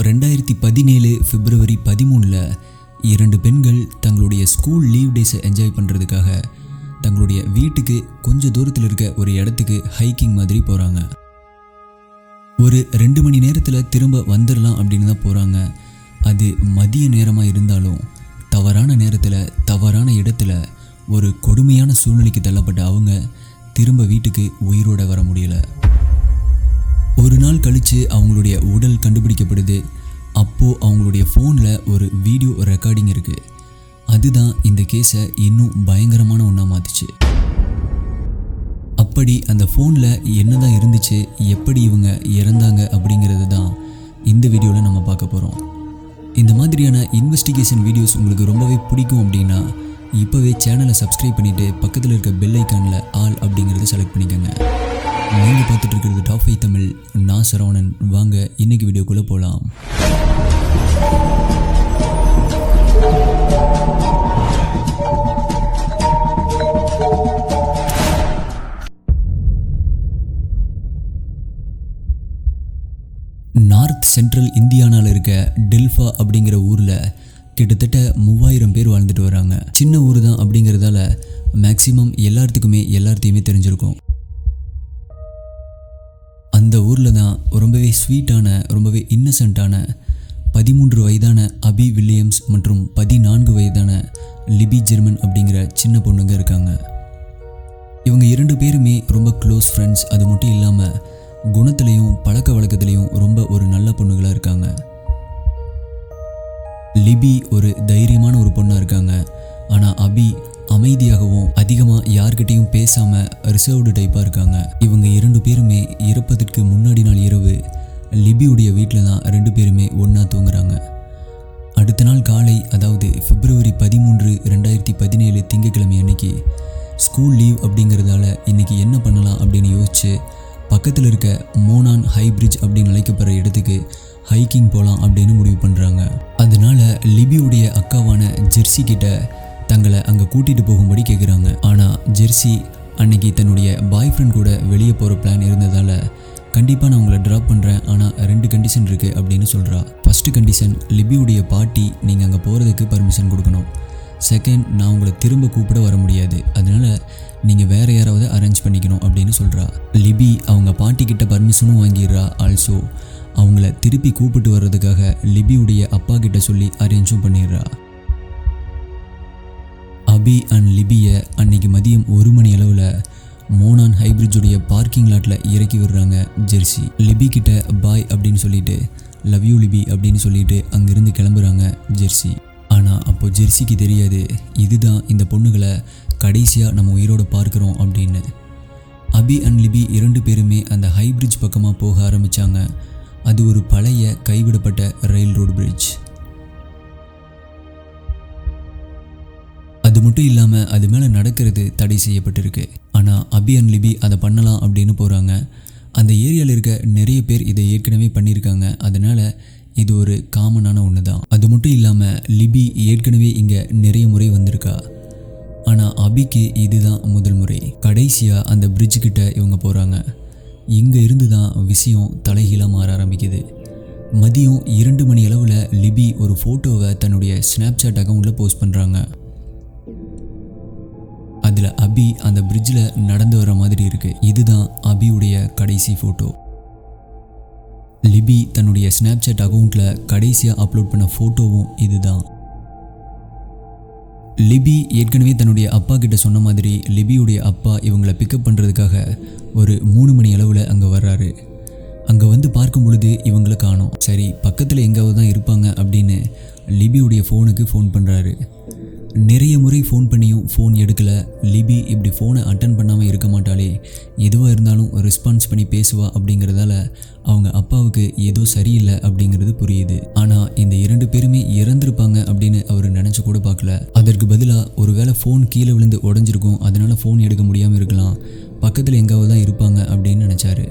2017 பிப்ரவரி 13 2 பெண்கள் தங்களுடைய school leave டேஸை enjoy பண்ணுறதுக்காக தங்களுடைய வீட்டுக்கு கொஞ்சம் தூரத்தில் இருக்க ஒரு இடத்துக்கு ஹைக்கிங் மாதிரி போகிறாங்க. ஒரு 2 மணி நேரத்தில் திரும்ப வந்துடலாம் அப்படின்னு தான் போகிறாங்க. அது மதிய நேரமாக இருந்தாலும் தவறான நேரத்தில் தவறான இடத்துல ஒரு கொடுமையான சூழ்நிலைக்கு தள்ளப்பட்ட அவங்க திரும்ப வீட்டுக்கு உயிரோட வர முடியலை. ஒரு நாள் கழித்து அவங்களுடைய உடல் கண்டுபிடிக்கப்படுது. அப்போது அவங்களுடைய ஃபோனில் ஒரு வீடியோ ரெக்கார்டிங் இருக்குது. அதுதான் இந்த கேஸை இன்னும் பயங்கரமான ஒன்றா மாற்றுச்சு. அப்படி அந்த ஃபோனில் என்னதான் இருந்துச்சு, எப்படி இவங்க இறந்தாங்க அப்படிங்கிறது தான் இந்த வீடியோவில் நம்ம பார்க்க போகிறோம். இந்த மாதிரியான இன்வெஸ்டிகேஷன் வீடியோஸ் உங்களுக்கு ரொம்பவே பிடிக்கும் அப்படின்னா இப்போவே சேனலை சப்ஸ்கிரைப் பண்ணிவிட்டு பக்கத்தில் இருக்க பெல் ஐக்கானில் ஆல் அப்படிங்கிறத செலக்ட் பண்ணிக்கோங்க. நீங்கள் பார்த்துட்டு இருக்கிறது டாப் 5 தமிழ். நான் சரவணன். வாங்க இன்னைக்கு வீடியோக்குள்ளே போகலாம். நார்த் சென்ட்ரல் இந்தியானால இருக்க டெல்ஃபா அப்படிங்கிற ஊரில் கிட்டத்தட்ட 3000 பேர் வாழ்ந்துட்டு வராங்க. சின்ன ஊர் தான் அப்படிங்கிறதால மேக்சிமம் எல்லாத்தையுமே தெரிஞ்சிருக்கும். அந்த ஊரில் தான் ரொம்பவே ஸ்வீட்டான, ரொம்பவே இன்னசென்ட்டான 13 வயதான அபி வில்லியம்ஸ் மற்றும் 14 வயதான லிபி ஜெர்மன் அப்படிங்கிற சின்ன பொண்ணுங்க இருக்காங்க. இவங்க 2 பேருமே ரொம்ப க்ளோஸ் ஃப்ரெண்ட்ஸ். அது மட்டும் இல்லாமல் குணத்திலையும் பழக்க வழக்கத்திலையும் ரொம்ப ஒரு நல்ல பொண்ணுகளாக இருக்காங்க. லிபி ஒரு தைரியமான ஒரு பொண்ணாக இருக்காங்க. ஆனால் அபி அமைதியாகவும் அதிகமாக யார்கிட்டையும் பேசாமல் ரிசர்வ்டு டைப்பாக இருக்காங்க. இவங்க 2 பேருமே இறப்பதற்கு முன்னாடி நாள் இரவு லிபியுடைய வீட்டில் தான் 2 பேருமே ஒன்றா தூங்குறாங்க. அடுத்த நாள் காலை, அதாவது பிப்ரவரி 13, 2017 திங்கட்கிழமை அன்னைக்கு ஸ்கூல் லீவ் அப்படிங்கிறதால இன்றைக்கி என்ன பண்ணலாம் அப்படின்னு யோசிச்சு பக்கத்தில் இருக்க மோனான் ஹை பிரிட்ஜ் அப்படின்னு அழைக்கப்படுற இடத்துக்கு ஹைக்கிங் போகலாம் அப்படின்னு முடிவு பண்ணுறாங்க. அதனால லிபியுடைய அக்காவான ஜெர்சி கிட்ட தங்களை அங்கே கூட்டிகிட்டு போகும்படி கேட்குறாங்க. ஆனால் ஜெர்சி அன்னைக்கு தன்னுடைய பாய் ஃப்ரெண்ட் கூட வெளியே போகிற பிளான் இருந்ததால் கண்டிப்பாக நான் உங்களை ட்ராப் பண்ணுறேன், ஆனால் 2 கண்டிஷன் இருக்குது அப்படின்னு சொல்கிறா. ஃபஸ்ட்டு கண்டிஷன், லிபியுடைய பாட்டி நீங்கள் அங்கே போகிறதுக்கு பர்மிஷன் கொடுக்கணும். செகண்ட், நான் உங்களை திரும்ப கூப்பிட வர முடியாது, அதனால் நீங்கள் வேறு யாராவது அரேஞ்ச் பண்ணிக்கணும் அப்படின்னு சொல்கிறா. லிபி அவங்க பாட்டிக்கிட்ட பர்மிஷனும் வாங்கிடுறா. ஆல்சோ அவங்கள திருப்பி கூப்பிட்டு வர்றதுக்காக லிபியுடைய அப்பா கிட்ட சொல்லி அரேஞ்சும் பண்ணிடுறா. அபி அண்ட் லிபியை அன்னைக்கு மதியம் 1 மணி அளவில் மோனான் ஹைபிரிட்ஜுடைய பார்க்கிங் லாட்டில் இறக்கி விடுறாங்க ஜெர்சி. லிபி கிட்ட பாய் அப்படின்னு சொல்லிட்டு லவ் யூ லிபி அப்படின்னு சொல்லிட்டு அங்கேருந்து கிளம்புறாங்க ஜெர்சி. ஆனால் அப்போது ஜெர்சிக்கு தெரியாது இதுதான் இந்த பொண்ணுகளை கடைசியாக நம்ம உயிரோடு பார்க்குறோம் அப்படின்னு. அபி அண்ட் லிபி 2 பேருமே அந்த ஹைபிரிட்ஜ் பக்கமாக போக ஆரம்பித்தாங்க. அது ஒரு பழைய கைவிடப்பட்ட ரயில் ரோடு பிரிட்ஜ். அது மட்டும் இல்லாமல் அது மேலே நடக்கிறது தடை செய்யப்பட்டிருக்கு. ஆனால் அபி அண்ட் லிபி அதை பண்ணலாம் அப்படின்னு போகிறாங்க. அந்த ஏரியாவில் இருக்க நிறைய பேர் இதை ஏற்கனவே பண்ணியிருக்காங்க. அதனால் இது ஒரு காமனான ஒன்று தான். அது மட்டும் இல்லாமல் லிபி ஏற்கனவே இங்கே நிறைய முறை வந்திருக்கா. ஆனால் அபிக்கு இதுதான் முதல் முறை. கடைசியாக அந்த பிரிட்ஜு கிட்ட இவங்க போகிறாங்க. இங்கே இருந்து தான் விஷயம் தலைகீழாக மாற ஆரம்பிக்குது. மதியம் 2 மணி அளவில் லிபி ஒரு ஃபோட்டோவை தன்னுடைய ஸ்னாப்சாட் அக்கௌண்ட்டில் போஸ்ட் பண்ணுறாங்க. அதில் அபி அந்த பிரிட்ஜில் நடந்து வர மாதிரி இருக்குது. இதுதான் அபியுடைய கடைசி ஃபோட்டோ. லிபி தன்னுடைய ஸ்னாப்சாட் அக்கௌண்ட்டில் கடைசியாக அப்லோட் பண்ண ஃபோட்டோவும் இதுதான். லிபி ஏற்கனவே தன்னுடைய அப்பா கிட்ட சொன்ன மாதிரி லிபியுடைய அப்பா இவங்களை பிக்கப் பண்ணுறதுக்காக ஒரு 3 மணி அளவில் அங்கே வர்றாரு. அங்கே வந்து பார்க்கும் பொழுது இவங்களை காணோம். சரி, பக்கத்தில் எங்காவது தான் இருப்பாங்க அப்படின்னு லிபியுடைய ஃபோனுக்கு ஃபோன் பண்ணுறாரு. நிறைய முறை ஃபோன் பண்ணியும் ஃபோன் எடுக்கலை. லிபி இப்படி ஃபோனை அட்டன் பண்ணாமல் இருக்க மாட்டாளே, எதுவாக இருந்தாலும் ரெஸ்பான்ஸ் பண்ணி பேசுவா அப்படிங்கிறதால அவங்க அப்பாவுக்கு ஏதோ சரியில்லை அப்படிங்கிறது புரியுது. ஆனால் இந்த 2 பேருமே இறந்துருப்பாங்க அப்படின்னு அவர் நினச்சி கூட பார்க்கல. அதற்கு பதிலாக ஒருவேளை ஃபோன் கீழே விழுந்து உடஞ்சிருக்கும், அதனால ஃபோன் எடுக்க முடியாமல் இருக்கலாம், பக்கத்தில் எங்காவது தான் இருப்பாங்க அப்படின்னு நினச்சாரு.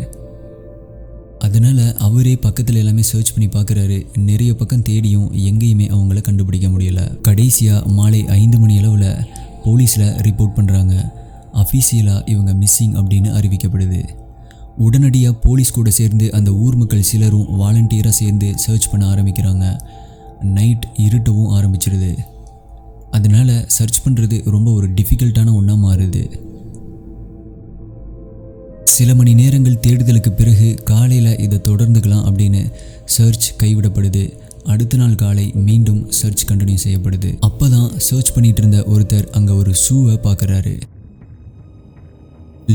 அதனால் அவரே பக்கத்தில் எல்லாமே சர்ச் பண்ணி பார்க்குறாரு. நிறைய பக்கம் தேடியும் எங்கேயுமே அவங்கள கண்டுபிடிக்க முடியலை. கடைசியாக மாலை 5 மணி அளவில் போலீஸில் ரிப்போர்ட் பண்ணுறாங்க. அஃபீஷியலாக இவங்க மிஸ்ஸிங் அப்படின்னு அறிவிக்கப்படுது. உடனடியாக போலீஸ் கூட சேர்ந்து அந்த ஊர் மக்கள் சிலரும் வாலண்டியராக சேர்ந்து சர்ச் பண்ண ஆரம்பிக்கிறாங்க. நைட் இருட்டவும் ஆரம்பிச்சிருது. அதனால் சர்ச் பண்ணுறது ரொம்ப ஒரு டிஃபிகல்ட்டான ஒன்றா மாறுது. சில மணி நேரங்கள் தேடுதலுக்கு பிறகு காலையில் இதை தொடர்ந்துக்கலாம் அப்படின்னு சர்ச் கைவிடப்படுது. அடுத்த நாள் காலை மீண்டும் சர்ச் கண்டினியூ செய்யப்படுது. அப்போ தான் சர்ச் பண்ணிகிட்டு இருந்த ஒருத்தர் அங்கே ஒரு ஷூவை பார்க்குறாரு.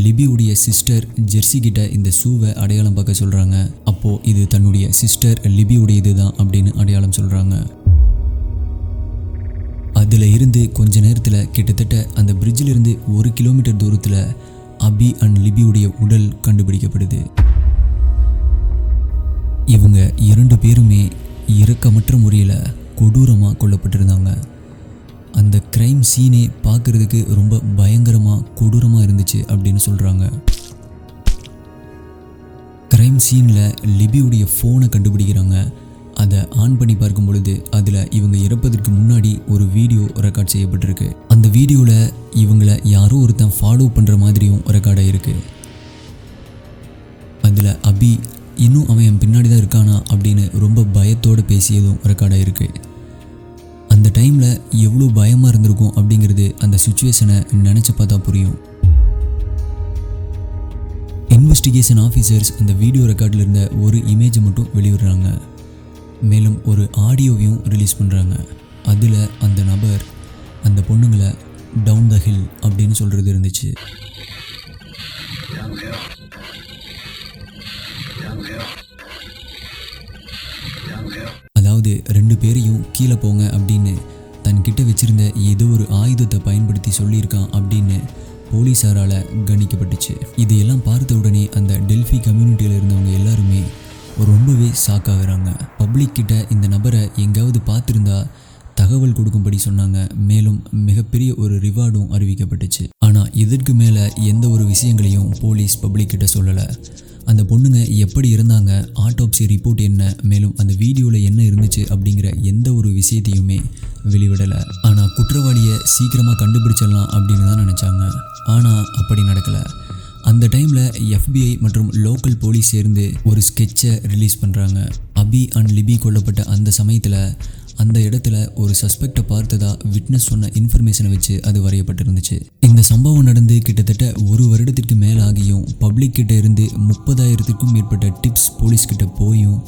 லிபியுடைய சிஸ்டர் ஜெர்சி கிட்ட இந்த ஷூவை அடையாளம் பார்க்க சொல்கிறாங்க. அப்போது இது தன்னுடைய சிஸ்டர் லிபியுடைய இதுதான் அப்படின்னு அடையாளம் சொல்கிறாங்க. அதில் இருந்து கொஞ்ச நேரத்தில் கிட்டத்தட்ட அந்த பிரிட்ஜில் இருந்து 1 கிலோமீட்டர் தூரத்தில் அபி அண்ட் லிபியுடைய உடல் கண்டுபிடிக்கப்படுது. இவங்க 2 பேருமே இரக்கமற்ற முறையில் கொடூரமாக கொல்லப்பட்டிருந்தாங்க. அந்த க்ரைம் சீனே பார்க்குறதுக்கு ரொம்ப பயங்கரமாக கொடூரமாக இருந்துச்சு அப்படின்னு சொல்கிறாங்க. க்ரைம் சீனில் லிபியுடைய ஃபோனை கண்டுபிடிக்கிறாங்க. அதை ஆன் பண்ணி பார்க்கும் பொழுது அதில் இவங்க இறப்பதற்கு முன்னாடி ஒரு வீடியோ ரெக்கார்ட் செய்யப்பட்டிருக்கு. அந்த வீடியோவில் இவங்களை யாரோ ஒருத்தன் ஃபாலோ பண்ணுற மாதிரியும் ரெக்கார்டாக இருக்குது. அதில் அபி இன்னும் அவன் என் பின்னாடி தான் இருக்கானா அப்படின்னு ரொம்ப பயத்தோடு பேசியதும் ரெக்கார்டாக இருக்குது. அந்த டைமில் எவ்வளோ பயமாக இருந்திருக்கும் அப்படிங்கிறது அந்த சுச்சுவேஷனை நினச்சி பார்த்தா புரியும். இன்வெஸ்டிகேஷன் ஆஃபீஸர்ஸ் அந்த வீடியோ ரெக்கார்டில் இருந்த ஒரு இமேஜை மட்டும் வெளியிடுறாங்க. மேலும் ஒரு ஆடியோவையும் ரிலீஸ் பண்ணுறாங்க. அதில் அந்த நபர் அந்த பொண்ணுங்களை டவுன் த ஹில் அப்படின்னு சொல்கிறது இருந்துச்சு. அதாவது 2 பேரையும் கீழே போங்க அப்படின்னு தன்கிட்ட வச்சிருந்த ஏதோ ஒரு ஆயுதத்தை பயன்படுத்தி சொல்லியிருக்கான் அப்படின்னு போலீஸாரால் கணிக்கப்பட்டுச்சு. இதையெல்லாம் பார்த்த உடனே அந்த டெல்ஃபி கம்யூனிட்டியில் இருந்தவங்க எல்லாருமே ரொம்பவே ஷாக் ஆகுறாங்க. பப்ளிக் கிட்ட இந்த நபரை எங்காவது பார்த்துருந்தா தகவல் கொடுக்கும்படி சொன்னாங்க. மேலும் மிகப்பெரிய ஒரு ரிவார்டும் அறிவிக்கப்பட்டுச்சு. ஆனால் இதற்கு மேலே எந்த ஒரு விஷயங்களையும் போலீஸ் பப்ளிக் கிட்ட சொல்லலை. அந்த பொண்ணுங்க எப்படி இருந்தாங்க, ஆட்டோப்சி ரிப்போர்ட் என்ன, மேலும் அந்த வீடியோவில் என்ன இருந்துச்சு அப்படிங்கிற எந்த ஒரு விஷயத்தையுமே வெளிவிடலை. ஆனால் குற்றவாளியை சீக்கிரமாக கண்டுபிடிச்சிடலாம் அப்படின்னு தான் நினச்சாங்க. ஆனால் அப்படி நடக்கலை. அந்த டைமில் FBI மற்றும் லோக்கல் போலீஸ் சேர்ந்து ஒரு ஸ்கெட்சை ரிலீஸ் பண்ணுறாங்க. அபி அண்ட் லிபி கொல்லப்பட்ட அந்த சமயத்தில் அந்த இடத்துல ஒரு சஸ்பெக்டை பார்த்ததா விட்னஸ் சொன்ன இன்ஃபர்மேஷனை வச்சு அது வரையப்பட்டிருந்துச்சு. இந்த சம்பவம் நடந்து கிட்டத்தட்ட 1 வருடத்திற்கு மேலாகியும் பப்ளிக் கிட்ட இருந்து 30,000க்கும் மேற்பட்ட டிப்ஸ் போலீஸ்கிட்ட போயும்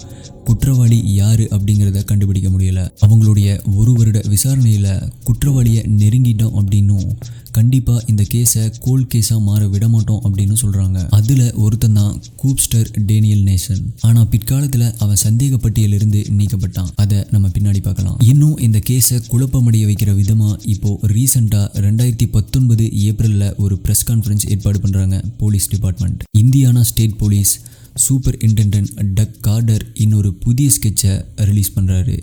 குற்றவாளி யார் அப்படிங்கிறத கண்டுபிடிக்க முடியலை. அவங்களுடைய 1 வருட விசாரணையில் குற்றவாளியை நெருங்கிட்டோம் அப்படின்னும் கண்டிப்பாக இந்த கேஸை கோல்ட் கேஸாக மாற விடமாட்டோம் அப்படின்னு சொல்கிறாங்க. அதில் ஒருத்தன் தான் கூப்ஸ்டர் டேனியல் நேசன். ஆனால் பிற்காலத்தில் அவன் சந்தேக பட்டியலிருந்து நீக்கப்பட்டான். அதை நம்ம பின்னாடி பார்க்கலாம். இன்னும் இந்த கேஸை குழப்பமடைய வைக்கிற விதமாக இப்போது ரீசெண்டாக 2019 ஏப்ரலில் ஒரு ப்ரெஸ் கான்ஃபரன்ஸ் ஏற்பாடு பண்ணுறாங்க police department. Indiana state police superintendent Doug Carter இன்னொரு புதிய ஸ்கெட்சை ரிலீஸ் பண்ணுறாரு.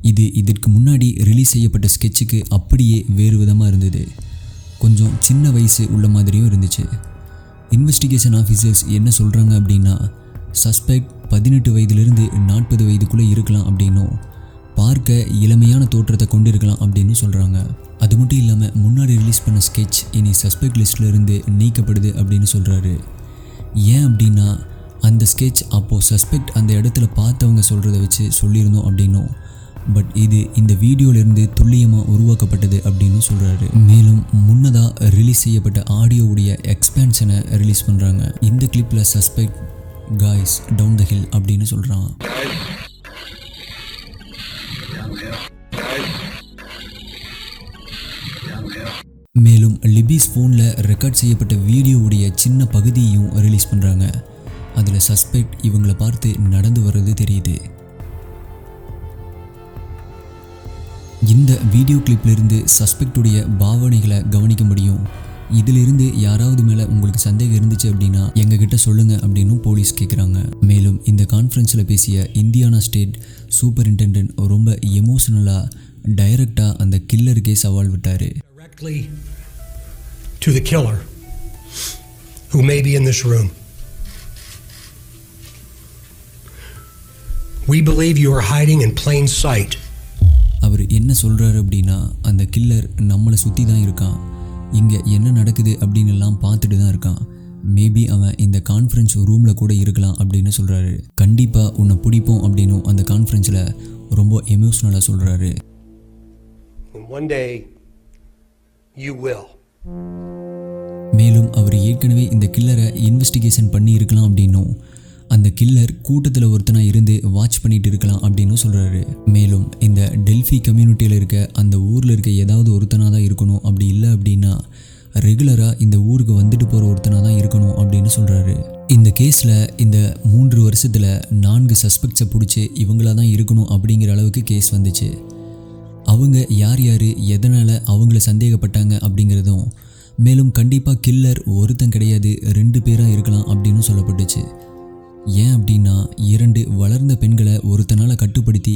இது இதற்கு முன்னாடி ரிலீஸ் செய்யப்பட்ட ஸ்கெட்சுக்கு அப்படியே வேறு விதமாக இருந்தது. கொஞ்சம் சின்ன வயசு உள்ள மாதிரியும் இருந்துச்சு. இன்வெஸ்டிகேஷன் ஆஃபீஸர்ஸ் என்ன சொல்கிறாங்க அப்படின்னா சஸ்பெக்ட் 18 வயதிலிருந்து 40 வயதுக்குள்ளே இருக்கலாம் அப்படின்னும் பார்க்க இளமையான தோற்றத்தை கொண்டிருக்கலாம் அப்படின்னு சொல்கிறாங்க. அது மட்டும் இல்லாமல் முன்னாடி ரிலீஸ் பண்ண ஸ்கெட்ச் இனி சஸ்பெக்ட் லிஸ்ட்டில் இருந்து நீக்கப்படுது அப்படின்னு சொல்கிறாரு. ஏன் அப்படின்னா அந்த ஸ்கெட்ச் அப்போது சஸ்பெக்ட் அந்த இடத்துல பார்த்தவங்க சொல்கிறத வச்சு சொல்லியிருந்தோம் அப்படின்னும், பட் இது இந்த வீடியோலேருந்து துல்லியமாக உருவாக்கப்பட்டது அப்படின்னு சொல்கிறாரு. மேலும் முன்னதாக ரிலீஸ் செய்யப்பட்ட ஆடியோவுடைய எக்ஸ்பேன்ஷனை ரிலீஸ் பண்ணுறாங்க. இந்த கிளிப்பில் suspect guys down the hill அப்படின்னு சொல்கிறான். மேலும் லிபிஸ் ஃபோனில் ரெக்கார்ட் செய்யப்பட்ட வீடியோவுடைய சின்ன பகுதியையும் ரிலீஸ் பண்ணுறாங்க. அதில் சஸ்பெக்ட் இவங்களை பார்த்து நடந்து வர்றது தெரியுது. இந்த வீடியோ கிளிப்லேருந்து சஸ்பெக்டுடைய பாவனைகளை கவனிக்க முடியும். இதிலிருந்து யாராவது மேலே உங்களுக்கு சந்தேகம் இருந்துச்சு அப்படின்னா எங்ககிட்ட சொல்லுங்கள் அப்படின்னு போலீஸ் கேட்குறாங்க. மேலும் இந்த கான்ஃபரன்ஸில் பேசிய இந்தியானா ஸ்டேட் சூப்பரிண்டெண்டன்ட் ரொம்ப எமோஷனலாக டைரக்டாக அந்த கில்லருக்கே சவால் விட்டார். To the killer who may be in this room. We believe you are hiding in plain sight. அவர் என்ன சொல்கிறாரு அப்படின்னா அந்த கில்லர் நம்மளை சுற்றி தான் இருக்கான், இங்கே என்ன நடக்குது அப்படின்னு எல்லாம் பார்த்துட்டு தான் இருக்கான். மேபி அவன் இந்த கான்ஃபரன்ஸ் ரூமில் கூட இருக்கலாம் அப்படின்னு சொல்கிறாரு. கண்டிப்பாக உன்னை பிடிப்போம் அப்படின்னு அந்த கான்ஃபரன்ஸில் ரொம்ப எமோஷ்னலாக சொல்கிறாரு. One day you will. மேலும் அவர் ஏற்கனவே இந்த கில்லரை இன்வெஸ்டிகேஷன் பண்ணி இருக்கலாம் அப்படின்னும் அந்த கில்லர் கூட்டத்தில் ஒருத்தனாக இருந்து வாட்ச் பண்ணிட்டு இருக்கலாம் அப்படின்னு சொல்கிறாரு. மேலும் இந்த டெல்ஃபி கம்யூனிட்டியில் இருக்க அந்த ஊரில் இருக்க ஏதாவது ஒருத்தனாக தான் இருக்கணும், அப்படி இல்லை அப்படின்னா ரெகுலராக இந்த ஊருக்கு வந்துட்டு போகிற ஒருத்தனாக தான் இருக்கணும் அப்படின்னு சொல்கிறாரு. இந்த கேஸில் இந்த 3 வருஷத்தில் 4 சஸ்பெக்ட்ஸை பிடிச்சி இவங்களாக தான் இருக்கணும் அப்படிங்கிற அளவுக்கு கேஸ் வந்துச்சு. அவங்க யார் யார் எதனால் அவங்கள சந்தேகப்பட்டாங்க அப்படிங்கிறதும், மேலும் கண்டிப்பாக கில்லர் ஒருத்தன் கிடையாது 2 பேராக இருக்கலாம் அப்படின்னு சொல்லப்பட்டுச்சு. ஏன் அப்படின்னா 2 வளர்ந்த பெண்களை ஒருத்தனால் கட்டுப்படுத்தி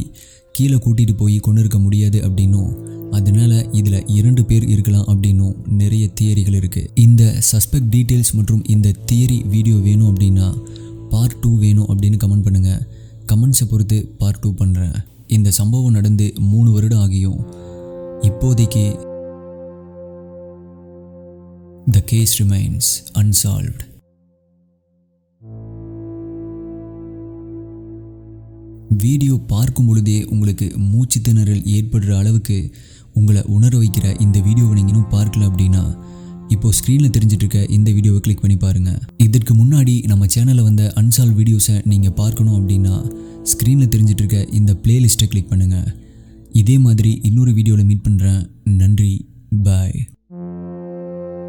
கீழே கூட்டிகிட்டு போய் கொண்டு இருக்க முடியாது அப்படின்னும், அதனால் இதில் 2 பேர் இருக்கலாம் அப்படின்னும் நிறைய தியரிகள் இருக்குது. இந்த சஸ்பெக்ட் டீட்டெயில்ஸ் மற்றும் இந்த தியரி வீடியோ வேணும் அப்படின்னா பார்ட் 2 வேணும் அப்படின்னு கமெண்ட் பண்ணுங்கள். கமெண்ட்ஸை பொறுத்து பார்ட் 2 பண்ணுறேன். இந்த சம்பவம் நடந்து 3 வருடம் ஆகியும் இப்போதைக்கு the case remains unsolved. Video பார்க்கும் பொழுதே உங்களுக்கு மூச்சு திணறல் ஏற்படுற அளவுக்கு உங்களை உணர வைக்கிற இந்த வீடியோவை நீங்கள் இன்னும் பார்க்கல அப்படின்னா இப்போது ஸ்க்ரீனில் தெரிஞ்சிட்டு இருக்க இந்த வீடியோவை கிளிக் பண்ணி பாருங்கள். இதற்கு முன்னாடி நம்ம சேனலில் வந்த அன்சால்வ் வீடியோஸை நீங்கள் பார்க்கணும் அப்படின்னா ஸ்க்ரீனில் தெரிஞ்சிட்டு இருக்க இந்த பிளேலிஸ்ட்டை கிளிக் பண்ணுங்கள். இதே மாதிரி இன்னொரு வீடியோவில் மீட் பண்ணுறேன். நன்றி, பாய்.